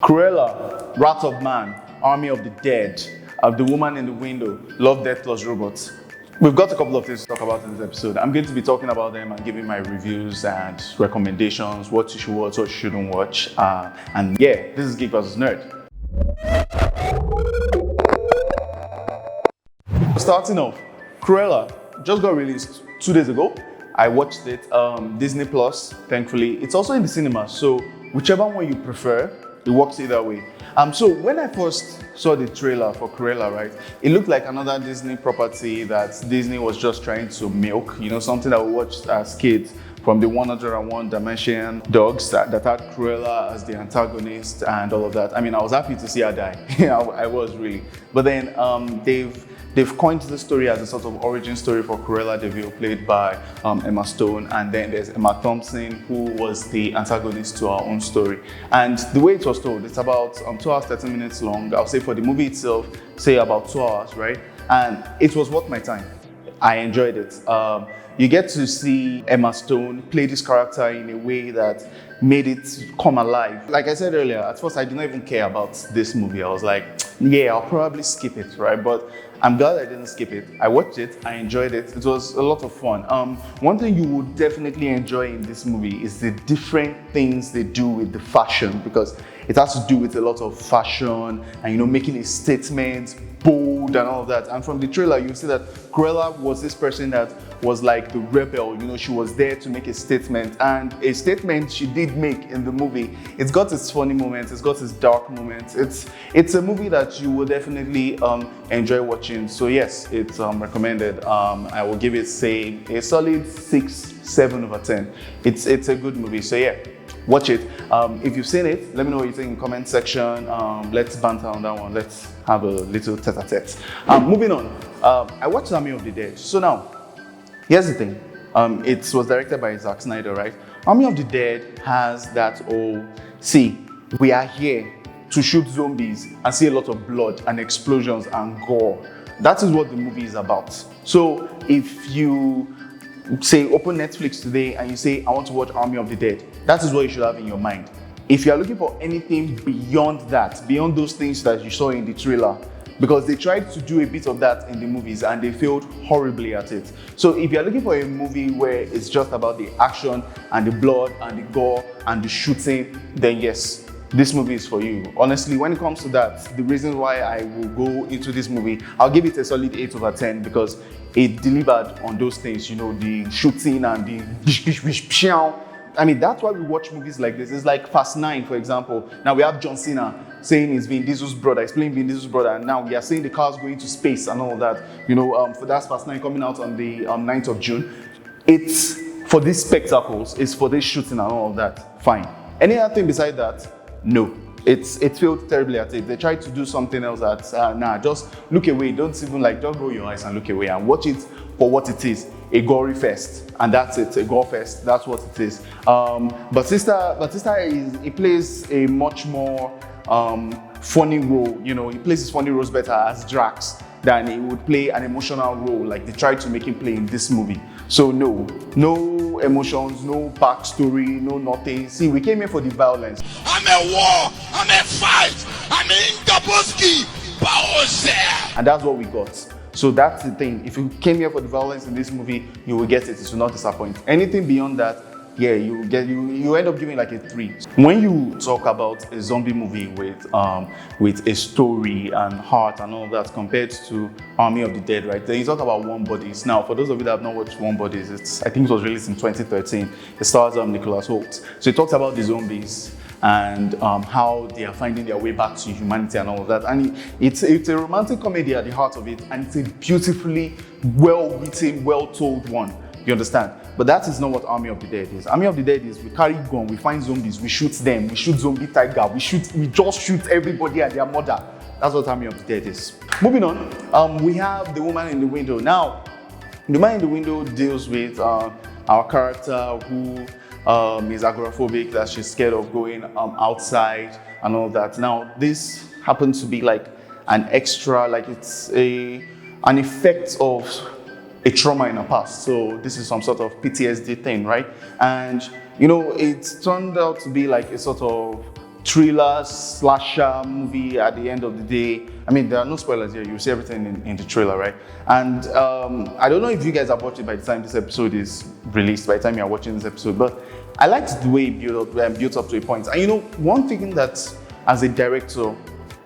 Cruella, Wrath of Man, Army of the Dead, The Woman in the Window, Love, Death Plus Robots. We've got a couple of things to talk about in this episode. I'm going to be talking about them and giving my reviews and recommendations, what you should watch, what you shouldn't watch. And yeah, this is Geek vs. Nerd. Starting off, Cruella just got released 2 days ago. I watched it, Disney Plus, thankfully. It's also in the cinema, so whichever one you prefer, it works either way. So when I first saw the trailer for Cruella, right, it looked like another Disney property that Disney was just trying to milk, you know, something that we watched as kids from the 101 Dalmatian dogs that had Cruella as the antagonist and all of that. I mean, I was happy to see her die. I was really. But then they've coined the story as a sort of origin story for Cruella de Vil, played by Emma Stone, and then there's Emma Thompson, who was the antagonist to our own story. And the way it was told, it's about 2 hours, 30 minutes long. I'll say for the movie itself, say about 2 hours, right? And it was worth my time. I enjoyed it. You get to see Emma Stone play this character in a way that made it come alive. Like I said earlier, at first I did not even care about this movie. I was like, yeah, I'll probably skip it, right? But I'm glad I didn't skip it. I watched it, I enjoyed it. It was a lot of fun. One thing you would definitely enjoy in this movie is the different things they do with the fashion, because it has to do with a lot of fashion and, you know, making a statement, bold and all of that. And from the trailer, you see that Cruella was this person that was like the rebel, you know, she was there to make a statement, and a statement she did make in the movie. It's got its funny moments, it's got its dark moments. It's a movie that you will definitely enjoy watching. So yes, it's recommended. I will give it, say, a solid 6-7 over 10. It's a good movie, so yeah, watch it. If you've seen it, let me know what you think in the comment section. Let's banter on that one. Let's have a little tete-a-tete. Moving on, I watched Army of the Dead. So now, here's the thing. It was directed by Zack Snyder, right? Army of the Dead has that see, we are here to shoot zombies and see a lot of blood and explosions and gore. That is what the movie is about. So if you say open Netflix today and you say, I want to watch Army of the Dead, that is what you should have in your mind. If you are looking for anything beyond that, beyond those things that you saw in the trailer, because they tried to do a bit of that in the movies and they failed horribly at it. So if you're looking for a movie where it's just about the action and the blood and the gore and the shooting, then yes, this movie is for you. Honestly, when it comes to that, the reason why I will go into this movie, I'll give it a solid 8 over 10 because it delivered on those things, you know, the shooting and the I mean, that's why we watch movies like this. It's like Fast 9, for example. Now we have John Cena saying he's Vin Diesel's brother, he's playing Vin Diesel's brother, and now we are seeing the cars going to space and all that. You know, for that Fast 9 coming out on the 9th of June. It's for these spectacles, it's for this shooting and all of that. Fine. Any other thing beside that? No. It failed terribly at it. They tried to do something else that, nah, just look away. Don't even just roll your eyes and look away and watch it for what it is. A gory fest, and that's it. A gore fest. That's what it is. Batista he plays a much more funny role. You know, he plays his funny roles better as Drax than he would play an emotional role like they tried to make him play in this movie. So no emotions, no backstory, no nothing. See, we came here for the violence. I'm a war. I'm a fight. I'm in Gaboski. And that's what we got. So that's the thing. If you came here for the violence in this movie, you will get it. It will not disappoint. Anything beyond that, yeah, you end up giving like a 3. When you talk about a zombie movie with a story and heart and all of that compared to Army of the Dead, right? Then you talk about Warm Bodies. Now, for those of you that have not watched Warm Bodies, I think it was released in 2013. It stars Nicholas Hoult. So it talks about the zombies and how they are finding their way back to humanity and all of that. And it's a romantic comedy at the heart of it, and it's a beautifully well-written, well-told one. You understand? But that is not what Army of the Dead is. Army of the Dead is we carry gun, we find zombies, we shoot them, we shoot zombie tiger, we just shoot everybody and their mother. That's what Army of the Dead is. Moving on, we have The Woman in the Window. Now, The Woman in the Window deals with our character who is agoraphobic, that she's scared of going outside and all that. Now, this happens to be like an extra, like it's an effect of a trauma in her past. So this is some sort of PTSD thing, right? And you know, it turned out to be like a sort of thriller slasher movie at the end of the day. I mean, there are no spoilers here. You see everything in the trailer, right? And I don't know if you guys have watched it by the time this episode is released, by the time you are watching this episode, but I liked the way it built up to a point. And you know, one thing that as a director,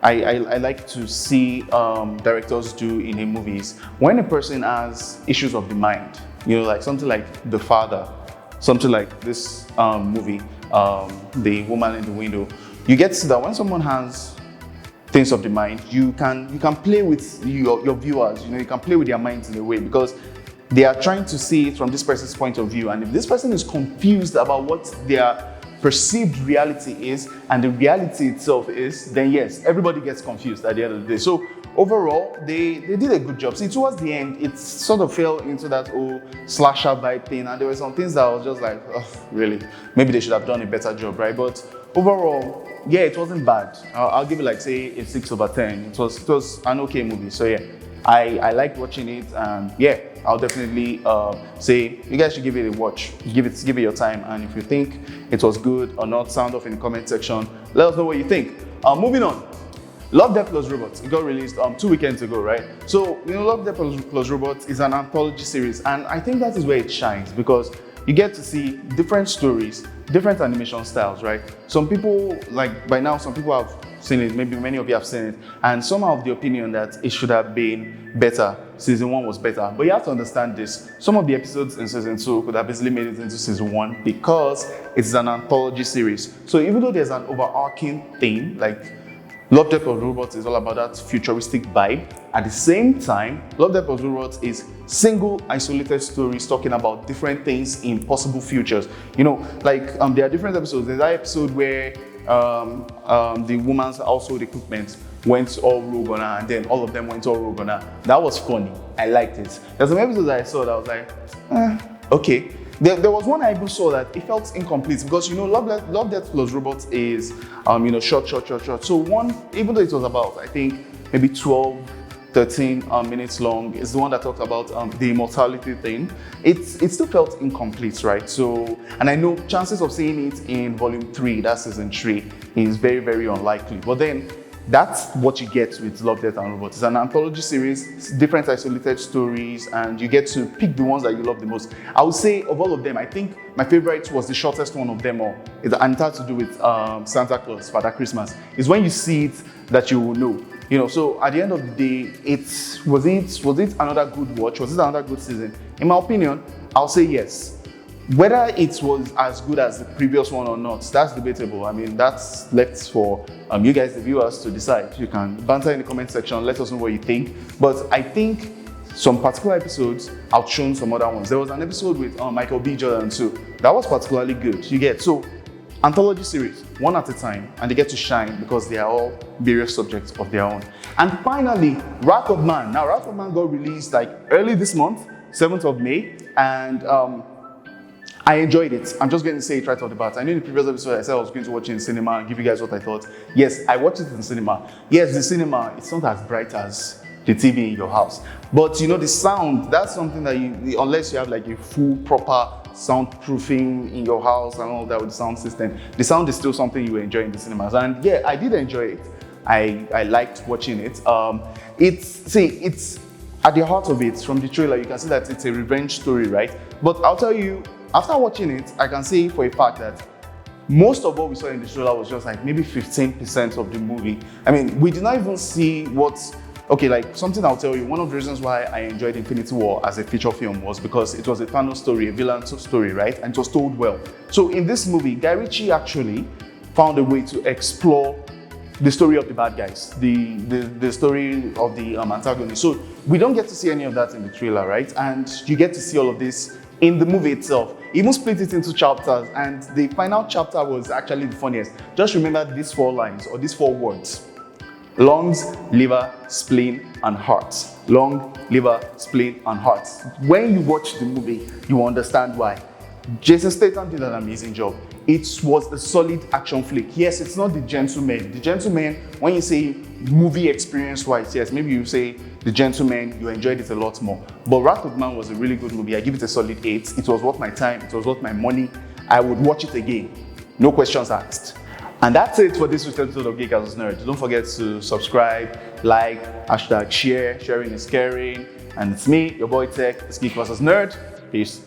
I like to see directors do in a movie is when a person has issues of the mind, you know, like something like The Father, something like this movie, The Woman in the Window, you get to see that when someone has things of the mind, you can play with your viewers, you know, you can play with their minds in a way because they are trying to see it from this person's point of view. And if this person is confused about what their perceived reality is and the reality itself is, then yes, everybody gets confused at the end of the day. So overall, they did a good job. See, towards the end, it sort of fell into that whole slasher vibe thing, and there were some things that I was just like, oh, really? Maybe they should have done a better job, right? But overall, yeah, it wasn't bad. I'll give it like, say, a 6/10. It was an okay movie. So yeah, I liked watching it, and yeah, I'll definitely say you guys should give it a watch. Give it your time, and if you think it was good or not, sound off in the comment section. Let us know what you think. Moving on. Love, Death Plus Robots. It got released 2 weekends ago, right? So, you know, Love, Death Plus Robots is an anthology series, and I think that is where it shines because you get to see different stories, different animation styles, right? Some people, like by now, some people have seen it, maybe many of you have seen it, and some are of the opinion that it should have been better. Season 1 was better, but you have to understand this. Some of the episodes in season 2 could have easily made it into season 1 because it's an anthology series. So even though there's an overarching theme, like Love, Death Plus Robots is all about that futuristic vibe. At the same time, Love, Death Plus Robots is single, isolated stories talking about different things in possible futures. You know, like there are different episodes. There's that episode where the woman's household equipment went all rogue on her, and then all of them went all rogue on her. That was funny. I liked it. There's some episodes that I saw that I was like, okay. There was one I even saw that it felt incomplete because, you know, Love, Death Plus Robots is, you know, short. So one, even though it was about, I think, maybe 12, 13 minutes long, is the one that talked about the immortality thing. It still felt incomplete, right? So, and I know chances of seeing it in volume 3, that's season 3, is very, very unlikely. But then, that's what you get with Love, Death and Robots. It's an anthology series, different isolated stories, and you get to pick the ones that you love the most. I would say of all of them, I think my favorite was the shortest one of them all. And it had to do with Santa Claus, Father Christmas. It's when you see it that you will know. You know, so at the end of the day, was it another good watch? Was it another good season? In my opinion, I'll say yes. Whether it was as good as the previous one or not, that's debatable. I mean, that's left for you guys, the viewers, to decide. You can banter in the comment section, let us know what you think. But I think some particular episodes outshone some other ones. There was an episode with Michael B. Jordan too. That was particularly good. You get so anthology series, one at a time, and they get to shine because they are all various subjects of their own. And finally, Wrath of Man. Now, Wrath of Man got released like early this month, 7th of May, and I enjoyed it. I'm just going to say it right off the bat. I know in the previous episode I said I was going to watch it in cinema and give you guys what I thought. Yes, I watched it in cinema. Yes, the cinema, it's not as bright as the TV in your house. But you know, the sound, that's something that unless you have like a full proper soundproofing in your house and all that with the sound system, the sound is still something you enjoy in the cinemas. And yeah, I did enjoy it. I liked watching it. It's at the heart of it, from the trailer, you can see that it's a revenge story, right? But I'll tell you, after watching it, I can say for a fact that most of what we saw in the trailer was just like maybe 15% of the movie. I mean, we did not even see okay, like something I'll tell you, one of the reasons why I enjoyed Infinity War as a feature film was because it was a Thanos story, a villain story, right? And it was told well. So in this movie, Guy Ritchie actually found a way to explore the story of the bad guys, the story of the antagonist. So we don't get to see any of that in the trailer, right? And you get to see all of this in the movie itself. He even split it into chapters, and the final chapter was actually the funniest. Just remember these 4 lines, or these 4 words. Lungs, liver, spleen, and heart. Lung, liver, spleen, and heart. When you watch the movie, you understand why. Jason Statham did an amazing job. It was a solid action flick. Yes, it's not The Gentleman. The Gentleman, when you say movie experience-wise, yes, maybe you say The Gentleman, you enjoyed it a lot more. But Wrath of Man was a really good movie. I give it a solid 8. It was worth my time. It was worth my money. I would watch it again. No questions asked. And that's it for this week's episode of Geek vs Nerd. Don't forget to subscribe, like, #share. Sharing is caring. And it's me, your boy Tech. It's Geek vs Nerd. Peace.